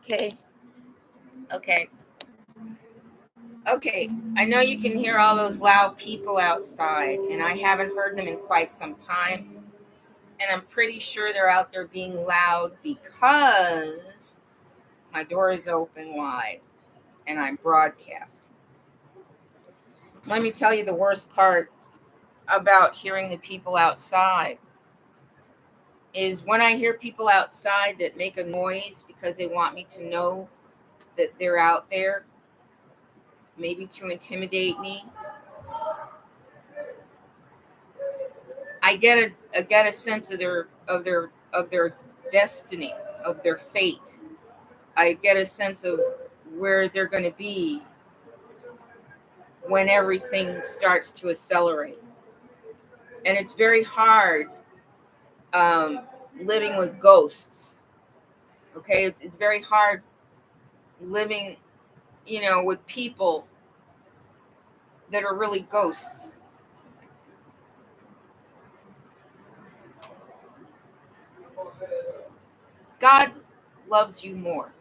Okay. Okay. Okay. I know you can hear all those loud people outside, and I haven't heard them in quite some time. And I'm pretty sure they're out there being loud because my door is open wide and I'm broadcasting. Let me tell you the worst part about hearing the people outside is when I hear people outside that make a noise because they want me to know that they're out there, maybe to intimidate me. I get a sense of their destiny, of their fate. I get a sense of where they're going to be when everything starts to accelerate. And it's very hard um, living with ghosts. Okay, it's very hard living, with people that are really ghosts. God loves you more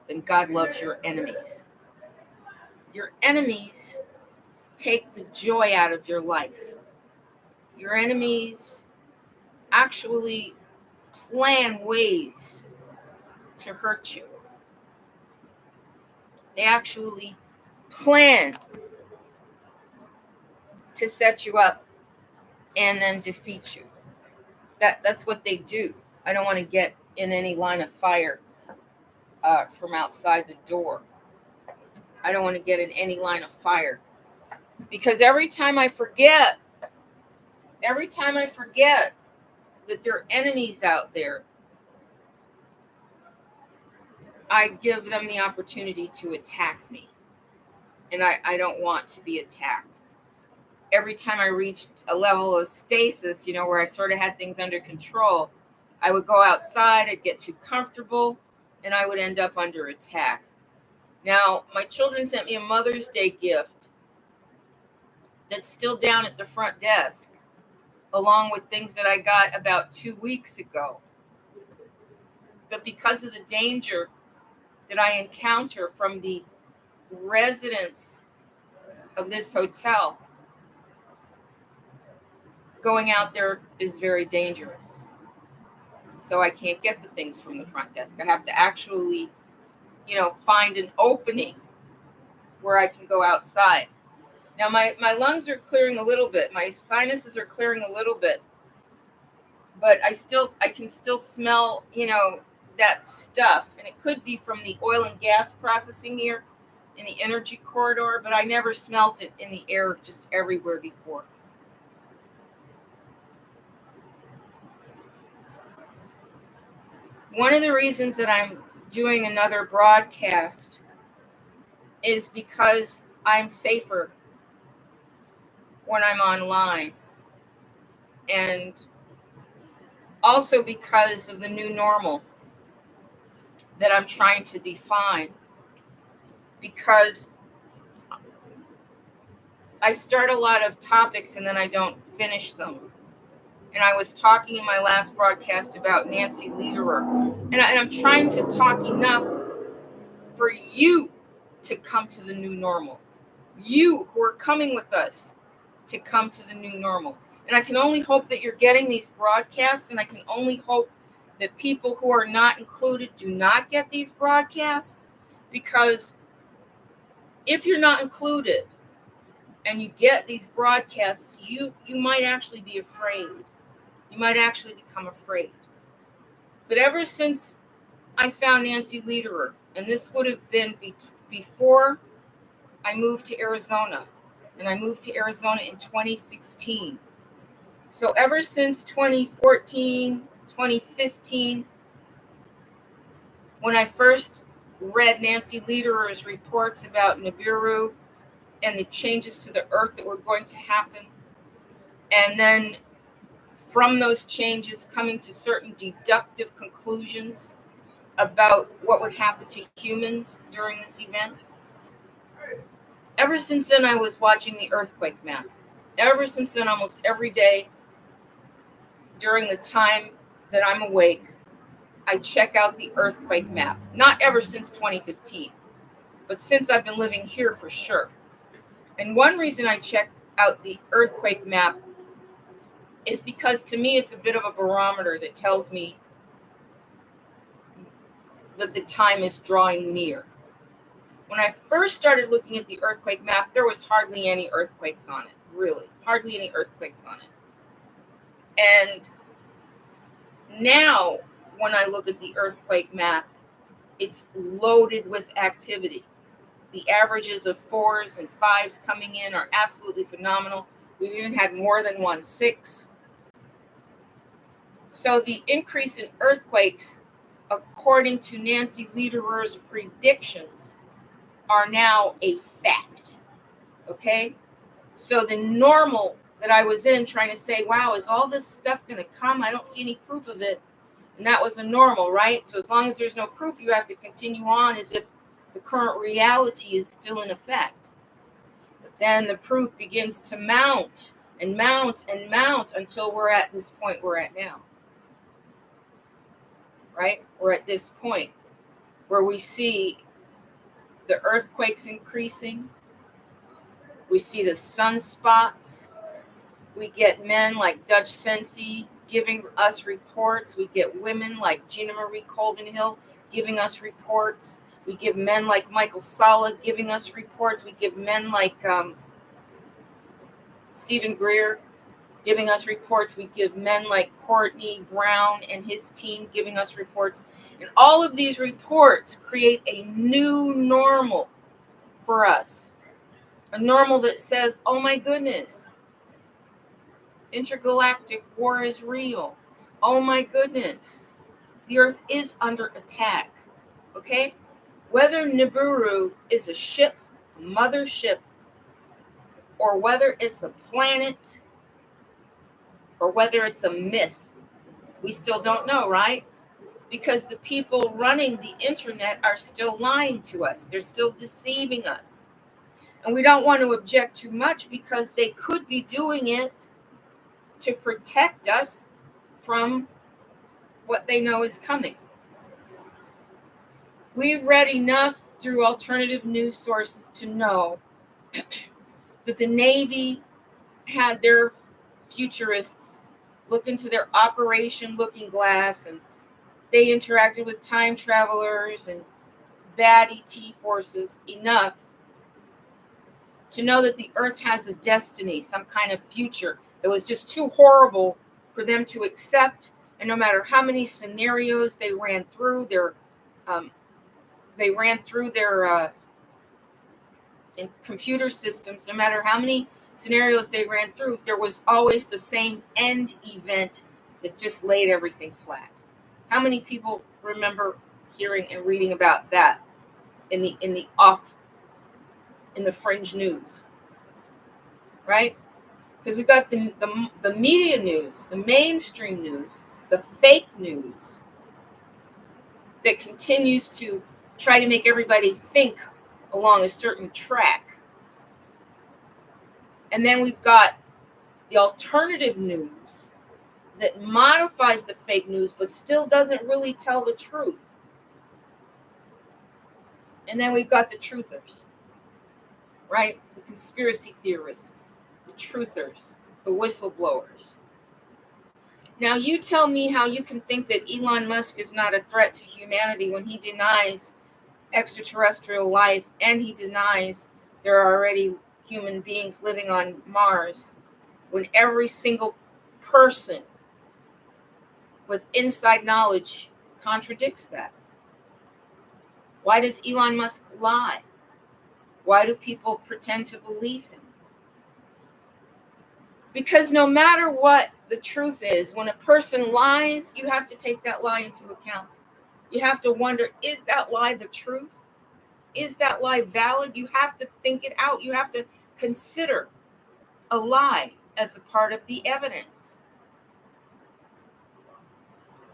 than God loves your enemies. Your enemies take the joy out of your life. Your enemies actually plan ways to hurt you. They actually plan to set you up and then defeat you. That's what they do. I don't want to get in any line of fire from outside the door. I don't want to get in any line of fire because every time I forget that there are enemies out there, I give them the opportunity to attack me. And I don't want to be attacked. Every time I reached a level of stasis, where I sort of had things under control, I would go outside, I'd get too comfortable, and I would end up under attack. Now, my children sent me a Mother's Day gift that's still down at the front desk, along with things that I got about 2 weeks ago. But because of the danger that I encounter from the residents of this hotel, going out there is very dangerous. So I can't get the things from the front desk. I have to actually, find an opening where I can go outside. Now my lungs are clearing a little bit. My sinuses are clearing a little bit. But I can still smell, that stuff. And it could be from the oil and gas processing here in the energy corridor, but I never smelt it in the air just everywhere before. One of the reasons that I'm doing another broadcast is because I'm safer when I'm online. And also because of the new normal that I'm trying to define. Because I start a lot of topics and then I don't finish them. And I was talking in my last broadcast about Nancy Lederer. And I'm trying to talk enough for you to come to the new normal. You who are coming with us to come to the new normal. And I can only hope that you're getting these broadcasts, and I can only hope that people who are not included do not get these broadcasts, because if you're not included and you get these broadcasts, you might actually be afraid. You might actually become afraid. But ever since I found Nancy Lederer, and this would have been before I moved to Arizona, and I moved to Arizona in 2016. So ever since 2014, 2015, when I first read Nancy Lederer's reports about Nibiru and the changes to the earth that were going to happen, and then from those changes coming to certain deductive conclusions about what would happen to humans during this event, ever since then I was watching the earthquake map. Ever since then, almost every day during the time that I'm awake, I check out the earthquake map. Not ever since 2015, but since I've been living here for sure. And one reason I check out the earthquake map is because to me it's a bit of a barometer that tells me that the time is drawing near. When I first started looking at the earthquake map, there was hardly any earthquakes on it, really. Hardly any earthquakes on it. And now, when I look at the earthquake map, it's loaded with activity. The averages of 4s and 5s coming in are absolutely phenomenal. We've even had more than 1.6. So the increase in earthquakes, according to Nancy Lederer's predictions, are now a fact. Okay? So the normal that I was in trying to say, wow, is all this stuff going to come? I don't see any proof of it. And that was a normal, right? So as long as there's no proof, you have to continue on as if the current reality is still in effect. But then the proof begins to mount and mount and mount until we're at this point we're at now. Right? We're at this point where we see the earthquakes increasing. We see the sunspots. We get men like Dutch Sensi giving us reports. We get women like Gina Marie Colvin Hill giving us reports. We give men like Michael Sala giving us reports. We give men like Stephen Greer giving us reports. We give men like Courtney Brown and his team giving us reports. And all of these reports create a new normal for us. A normal that says, oh my goodness, intergalactic war is real. Oh my goodness, the Earth is under attack. Okay? Whether Nibiru is a ship, a mothership, or whether it's a planet, or whether it's a myth, we still don't know, right? Because the people running the internet are still lying to us. They're still deceiving us. And we don't want to object too much because they could be doing it to protect us from what they know is coming. We read enough through alternative news sources to know that the Navy had their futurists look into their Operation Looking Glass, and they interacted with time travelers and bad ET forces enough to know that the Earth has a destiny, some kind of future that was just too horrible for them to accept. And no matter how many scenarios they ran through their in computer systems, no matter how many scenarios they ran through, there was always the same end event that just laid everything flat. How many people remember hearing and reading about that in the fringe news, right? Because we've got the media news, the mainstream news, the fake news that continues to try to make everybody think along a certain track. And then we've got the alternative news that modifies the fake news but still doesn't really tell the truth. And then we've got the truthers, right? The conspiracy theorists, the truthers, the whistleblowers. Now you tell me how you can think that Elon Musk is not a threat to humanity when he denies extraterrestrial life and he denies there are already human beings living on Mars, when every single person with inside knowledge contradicts that. Why does Elon Musk lie? Why do people pretend to believe him? Because no matter what the truth is, when a person lies, you have to take that lie into account. You have to wonder, is that lie the truth? Is that lie valid? You have to think it out. You have to consider a lie as a part of the evidence.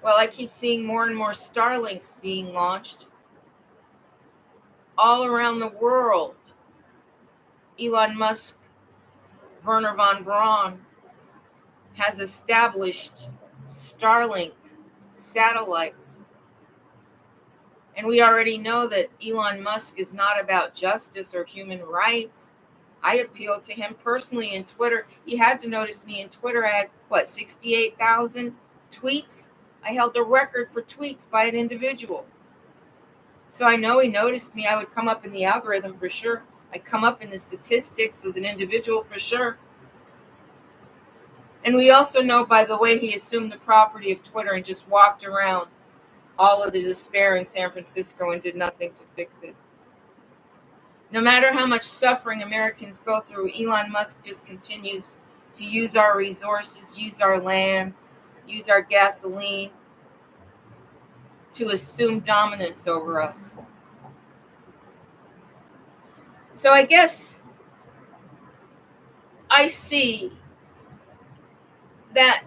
Well, I keep seeing more and more Starlinks being launched all around the world. Elon Musk, Werner von Braun, has established Starlink satellites And we already know that Elon Musk is not about justice or human rights. I appealed to him personally in Twitter. He had to notice me in Twitter. I had, 68,000 tweets? I held the record for tweets by an individual. So I know he noticed me. I would come up in the algorithm for sure. I'd come up in the statistics as an individual for sure. And we also know by the way he assumed the property of Twitter and just walked around all of the despair in San Francisco and did nothing to fix it. No matter how much suffering Americans go through, Elon Musk just continues to use our resources, use our land, use our gasoline to assume dominance over us. So I guess I see that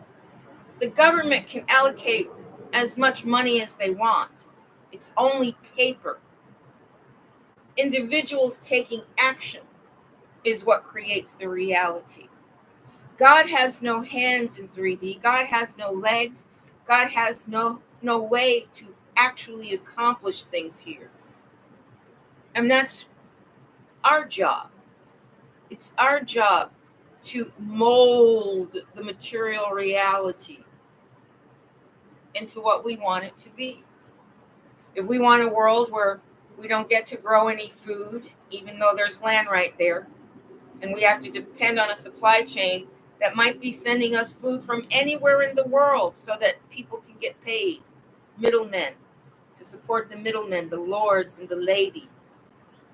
the government can allocate as much money as they want. It's only paper. Individuals taking action is what creates the reality. God has no hands in 3D. God has no legs. God has no way to actually accomplish things here. And that's our job. It's our job to mold the material reality into what we want it to be. If we want a world where we don't get to grow any food, even though there's land right there, and we have to depend on a supply chain that might be sending us food from anywhere in the world so that people can get paid, middlemen, to support the middlemen, the lords and the ladies.